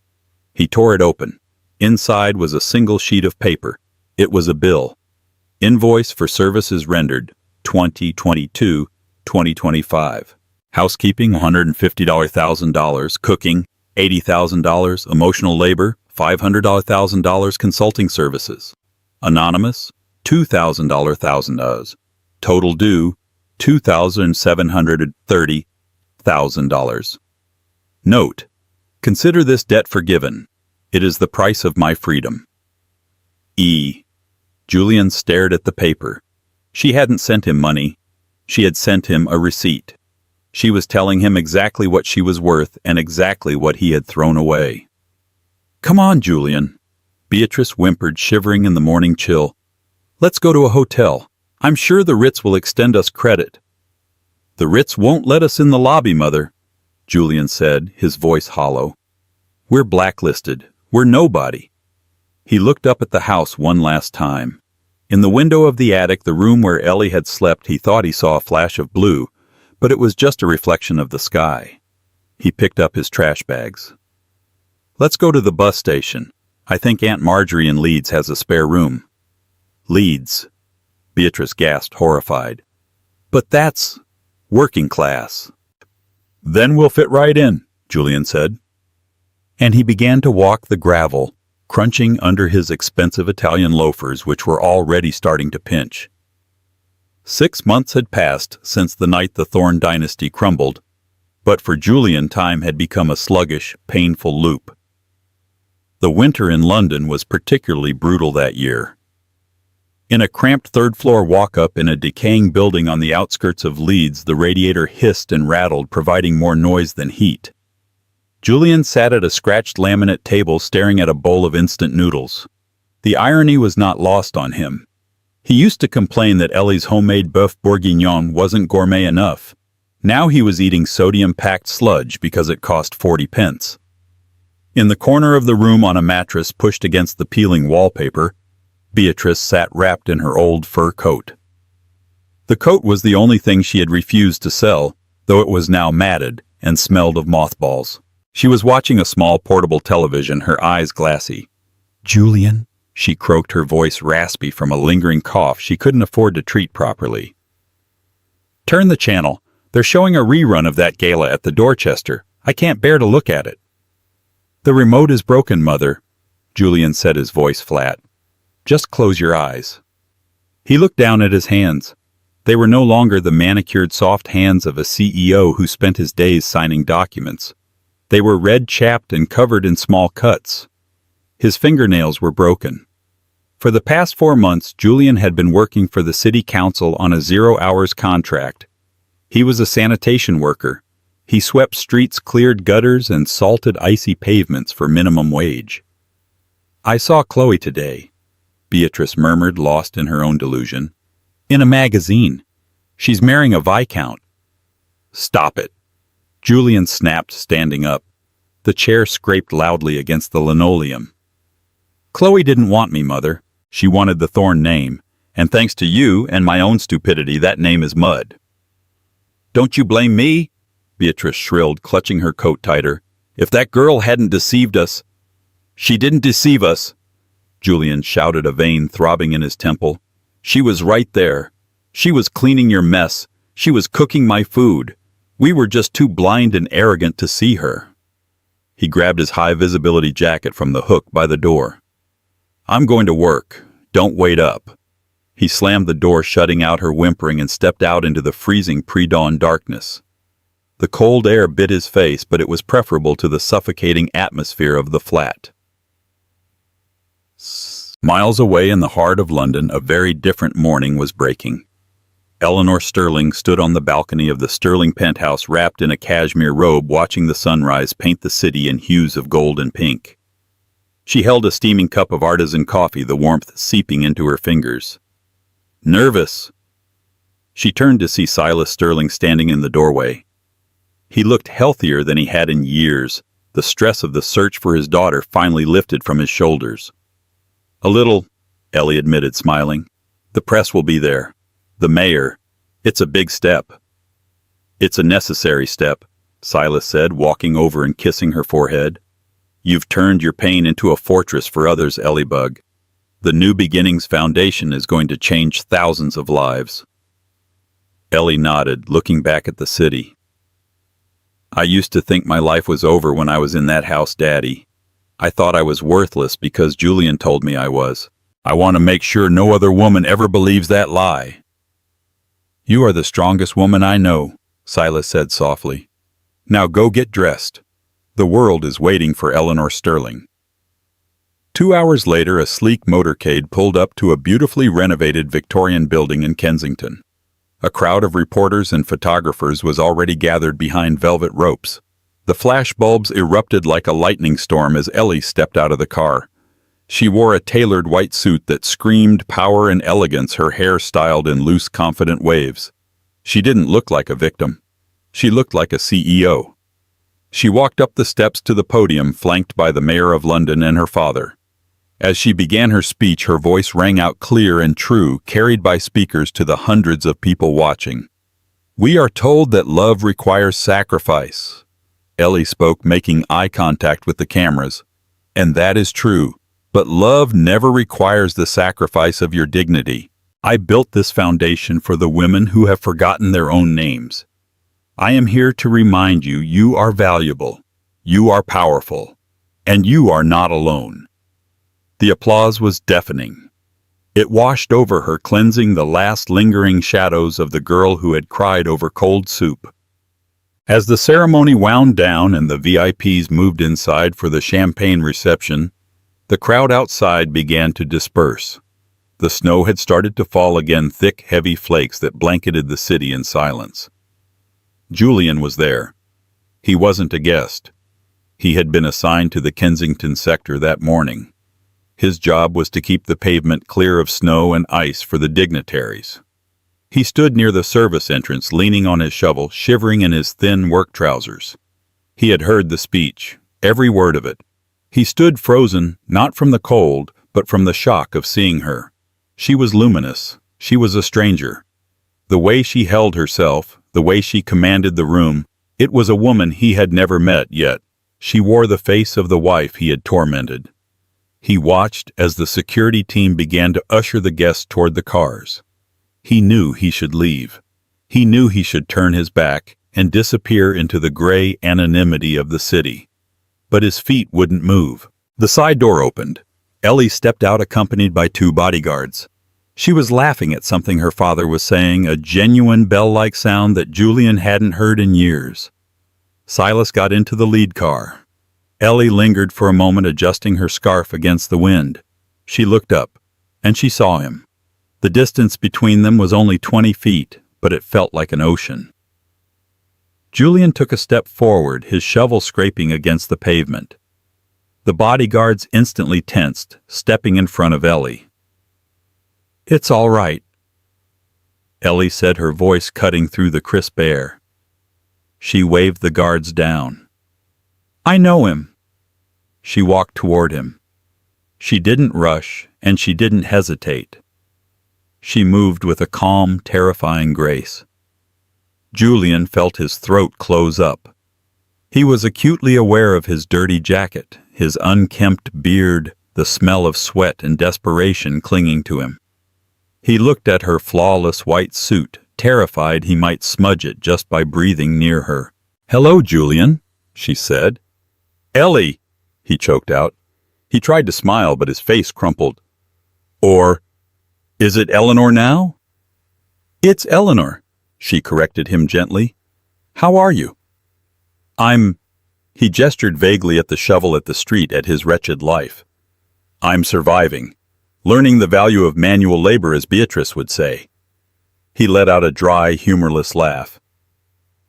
He tore it open. Inside was a single sheet of paper. It was a bill. Invoice for services rendered, 2022-2025. Housekeeping, $150,000. Cooking, $80,000. Emotional labor, $500,000. Consulting services. Anonymous, $2,000. Total due, $2,730,000. Note: consider this debt forgiven. It is the price of my freedom. E. Julian stared at the paper. She hadn't sent him money. She had sent him a receipt. She was telling him exactly what she was worth and exactly what he had thrown away. "Come on, Julian." Beatrice whimpered, shivering in the morning chill. "Let's go to a hotel. I'm sure the Ritz will extend us credit." "The Ritz won't let us in the lobby, Mother," Julian said, his voice hollow. "We're blacklisted. We're nobody." He looked up at the house one last time. In the window of the attic, the room where Ellie had slept, he thought he saw a flash of blue, but it was just a reflection of the sky. He picked up his trash bags. "Let's go to the bus station. I think Aunt Marjorie in Leeds has a spare room." "Leeds?" Beatrice gasped, horrified. "But that's working class." "Then we'll fit right in," Julian said. And he began to walk the gravel, crunching under his expensive Italian loafers, which were already starting to pinch. 6 months had passed since the night the Thorne dynasty crumbled, but for Julian time had become a sluggish, painful loop. The winter in London was particularly brutal that year. In a cramped third-floor walk-up in a decaying building on the outskirts of Leeds, the radiator hissed and rattled, providing more noise than heat. Julian sat at a scratched laminate table staring at a bowl of instant noodles. The irony was not lost on him. He used to complain that Ellie's homemade bœuf bourguignon wasn't gourmet enough. Now he was eating sodium-packed sludge because it cost 40 pence. In the corner of the room on a mattress pushed against the peeling wallpaper, Beatrice sat wrapped in her old fur coat. The coat was the only thing she had refused to sell, though it was now matted and smelled of mothballs. She was watching a small portable television, her eyes glassy. "Julian," she croaked, her voice raspy from a lingering cough she couldn't afford to treat properly. "Turn the channel. They're showing a rerun of that gala at the Dorchester. I can't bear to look at it." "The remote is broken, Mother," Julian said, his voice flat. "Just close your eyes." He looked down at his hands. They were no longer the manicured soft hands of a CEO who spent his days signing documents. They were red, chapped, and covered in small cuts. His fingernails were broken. For the past 4 months, Julian had been working for the city council on a 0-hours contract. He was a sanitation worker. He swept streets, cleared gutters, and salted icy pavements for minimum wage. "I saw Chloe today," Beatrice murmured, lost in her own delusion. "In a magazine. She's marrying a viscount." "Stop it," Julian snapped, standing up. The chair scraped loudly against the linoleum. "Chloe didn't want me, Mother. She wanted the Thorne name, and thanks to you and my own stupidity, that name is mud." "Don't you blame me?" Beatrice shrilled, clutching her coat tighter. "If that girl hadn't deceived us—" "She didn't deceive us," Julian shouted, a vein throbbing in his temple. "She was right there. She was cleaning your mess. She was cooking my food. We were just too blind and arrogant to see her." He grabbed his high-visibility jacket from the hook by the door. "I'm going to work. Don't wait up." He slammed the door, shutting out her whimpering, and stepped out into the freezing pre-dawn darkness. The cold air bit his face, but it was preferable to the suffocating atmosphere of the flat. Miles away in the heart of London, a very different morning was breaking. Eleanor Sterling stood on the balcony of the Sterling penthouse, wrapped in a cashmere robe, watching the sunrise paint the city in hues of gold and pink. She held a steaming cup of artisan coffee, the warmth seeping into her fingers. "Nervous." She turned to see Silas Sterling standing in the doorway. He looked healthier than he had in years. The stress of the search for his daughter finally lifted from his shoulders. "A little," Ellie admitted, smiling. "The press will be there. The mayor. It's a big step." "It's a necessary step," Silas said, walking over and kissing her forehead. You've turned your pain into a fortress for others, Ellybug. The New Beginnings Foundation is going to change thousands of lives. Ellie nodded, looking back at the city. I used to think my life was over when I was in that house, Daddy. I thought I was worthless because Julian told me I was. I want to make sure no other woman ever believes that lie. You are the strongest woman I know, Silas said softly. Now go get dressed. The world is waiting for Eleanor Sterling. 2 hours later, a sleek motorcade pulled up to a beautifully renovated Victorian building in Kensington. A crowd of reporters and photographers was already gathered behind velvet ropes. The flash bulbs erupted like a lightning storm as Ellie stepped out of the car. She wore a tailored white suit that screamed power and elegance, her hair styled in loose, confident waves. She didn't look like a victim. She looked like a CEO. She walked up the steps to the podium, flanked by the Mayor of London and her father. As she began her speech, her voice rang out clear and true, carried by speakers to the hundreds of people watching. We are told that love requires sacrifice. Ellie spoke, making eye contact with the cameras. And that is true. But love never requires the sacrifice of your dignity. I built this foundation for the women who have forgotten their own names. I am here to remind you, you are valuable, you are powerful, and you are not alone. The applause was deafening. It washed over her, cleansing the last lingering shadows of the girl who had cried over cold soup. As the ceremony wound down and the VIPs moved inside for the champagne reception, the crowd outside began to disperse. The snow had started to fall again, thick, heavy flakes that blanketed the city in silence. Julian was there. He wasn't a guest. He had been assigned to the Kensington sector that morning. His job was to keep the pavement clear of snow and ice for the dignitaries. He stood near the service entrance, leaning on his shovel, shivering in his thin work trousers. He had heard the speech, every word of it. He stood frozen, not from the cold, but from the shock of seeing her. She was luminous. She was a stranger. The way she held herself, the way she commanded the room, it was a woman he had never met yet. She wore the face of the wife he had tormented. He watched as the security team began to usher the guests toward the cars. He knew he should leave. He knew he should turn his back and disappear into the gray anonymity of the city. But his feet wouldn't move. The side door opened. Ellie stepped out accompanied by 2 bodyguards. She was laughing at something her father was saying, a genuine bell-like sound that Julian hadn't heard in years. Silas got into the lead car. Ellie lingered for a moment, adjusting her scarf against the wind. She looked up, and she saw him. The distance between them was only 20 feet, but it felt like an ocean. Julian took a step forward, his shovel scraping against the pavement. The bodyguards instantly tensed, stepping in front of Ellie. It's all right, Ellie said, her voice cutting through the crisp air. She waved the guards down. I know him. She walked toward him. She didn't rush, and she didn't hesitate. She moved with a calm, terrifying grace. Julian felt his throat close up. He was acutely aware of his dirty jacket, his unkempt beard, the smell of sweat and desperation clinging to him. He looked at her flawless white suit, terrified he might smudge it just by breathing near her. Hello, Julian, she said. Ellie, he choked out. He tried to smile, but his face crumpled. Or, is it Eleanor now? It's Eleanor, she corrected him gently. How are you? He gestured vaguely at the shovel at the street, at his wretched life. I'm surviving. Learning the value of manual labor, as Beatrice would say. He let out a dry, humorless laugh.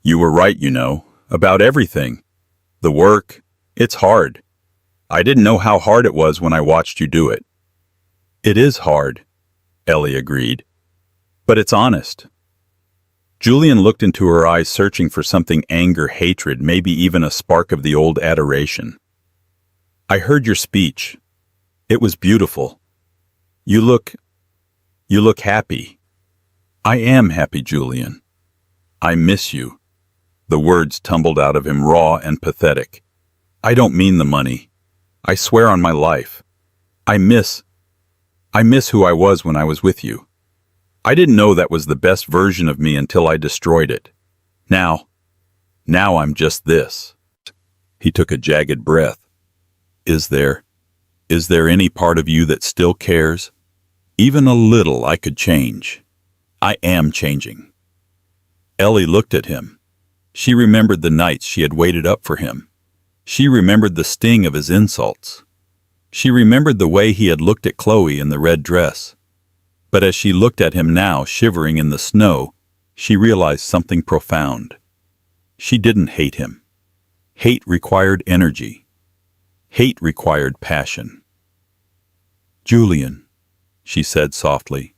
You were right, you know, about everything. The work, it's hard. I didn't know how hard it was when I watched you do it. It is hard, Ellie agreed. But it's honest. Julian looked into her eyes, searching for something: anger, hatred, maybe even a spark of the old adoration. I heard your speech. It was beautiful. You look happy. I am happy, Julian. I miss you. The words tumbled out of him raw and pathetic. I don't mean the money. I swear on my life. I miss who I was when I was with you. I didn't know that was the best version of me until I destroyed it. Now I'm just this." He took a jagged breath. Is there any part of you that still cares? Even a little I could change. I am changing." Ellie looked at him. She remembered the nights she had waited up for him. She remembered the sting of his insults. She remembered the way he had looked at Chloe in the red dress. But as she looked at him now, shivering in the snow, she realized something profound. She didn't hate him. Hate required energy. Hate required passion. "Julian," she said softly,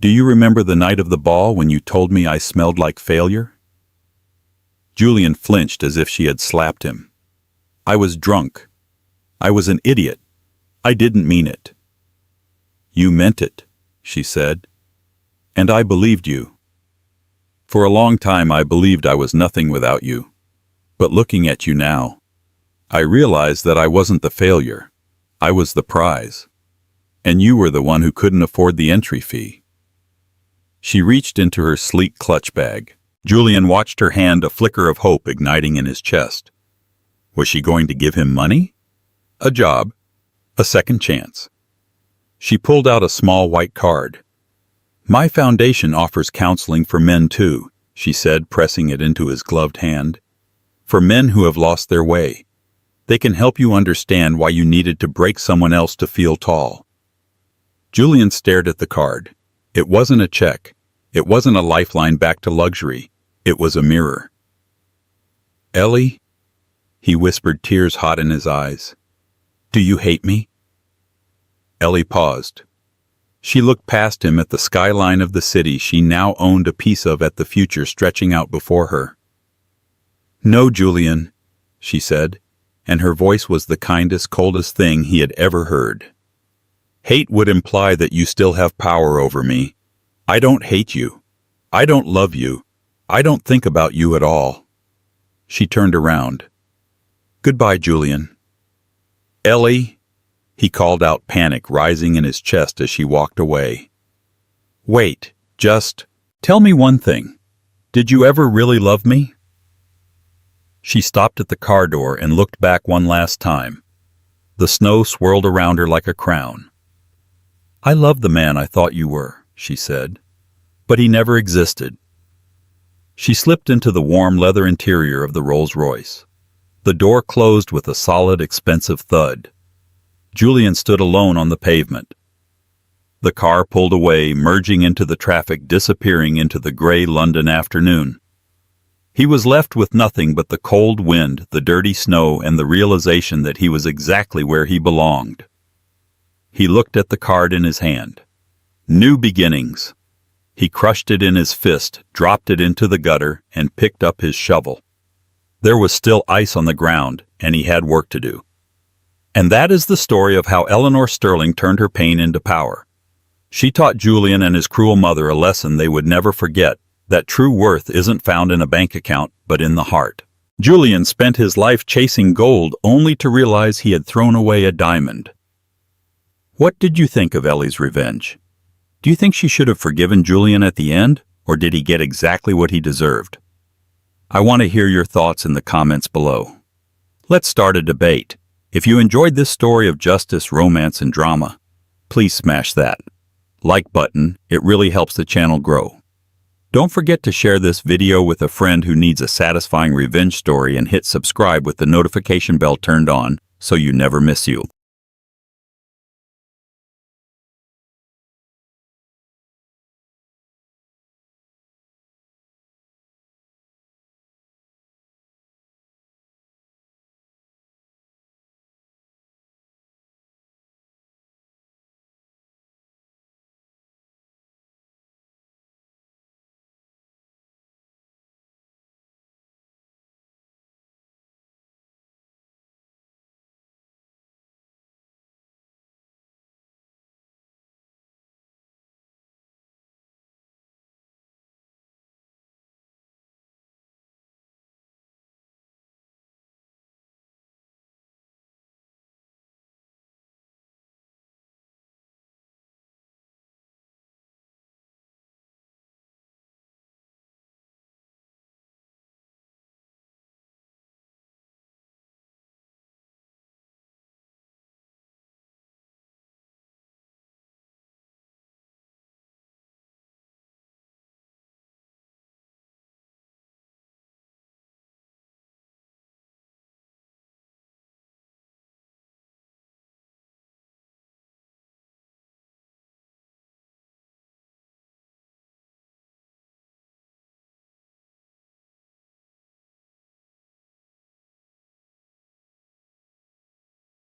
"do you remember the night of the ball when you told me I smelled like failure?" Julian flinched as if she had slapped him. "I was drunk. I was an idiot. I didn't mean it." "You meant it," she said, "and I believed you. For a long time I believed I was nothing without you. But looking at you now, I realized that I wasn't the failure. I was the prize. And you were the one who couldn't afford the entry fee." She reached into her sleek clutch bag. Julian watched her hand, a flicker of hope igniting in his chest. Was she going to give him money? A job? A second chance? She pulled out a small white card. "My foundation offers counseling for men too," she said, pressing it into his gloved hand. "For men who have lost their way. They can help you understand why you needed to break someone else to feel tall." Julian stared at the card. It wasn't a check. It wasn't a lifeline back to luxury. It was a mirror. "Ellie," he whispered, tears hot in his eyes, "do you hate me?" Ellie paused. She looked past him at the skyline of the city she now owned a piece of, at the future stretching out before her. "No, Julian," she said, and her voice was the kindest, coldest thing he had ever heard. "Hate would imply that you still have power over me. I don't hate you. I don't love you. I don't think about you at all." She turned around. "Goodbye, Julian." "Ellie," he called out, panic rising in his chest as she walked away. "Wait, just tell me one thing. Did you ever really love me?" She stopped at the car door and looked back one last time. The snow swirled around her like a crown. "I loved the man I thought you were," she said, "but he never existed." She slipped into the warm leather interior of the Rolls-Royce. The door closed with a solid, expensive thud. Julian stood alone on the pavement. The car pulled away, merging into the traffic, disappearing into the gray London afternoon. He was left with nothing but the cold wind, the dirty snow, and the realization that he was exactly where he belonged. He looked at the card in his hand. New beginnings. He crushed it in his fist, dropped it into the gutter, and picked up his shovel. There was still ice on the ground, and he had work to do. And that is the story of how Eleanor Sterling turned her pain into power. She taught Julian and his cruel mother a lesson they would never forget, that true worth isn't found in a bank account, but in the heart. Julian spent his life chasing gold only to realize he had thrown away a diamond. What did you think of Ellie's revenge? Do you think she should have forgiven Julian at the end, or did he get exactly what he deserved? I want to hear your thoughts in the comments below. Let's start a debate. If you enjoyed this story of justice, romance, and drama, please smash that like button. It really helps the channel grow. Don't forget to share this video with a friend who needs a satisfying revenge story, and hit subscribe with the notification bell turned on so you never miss you.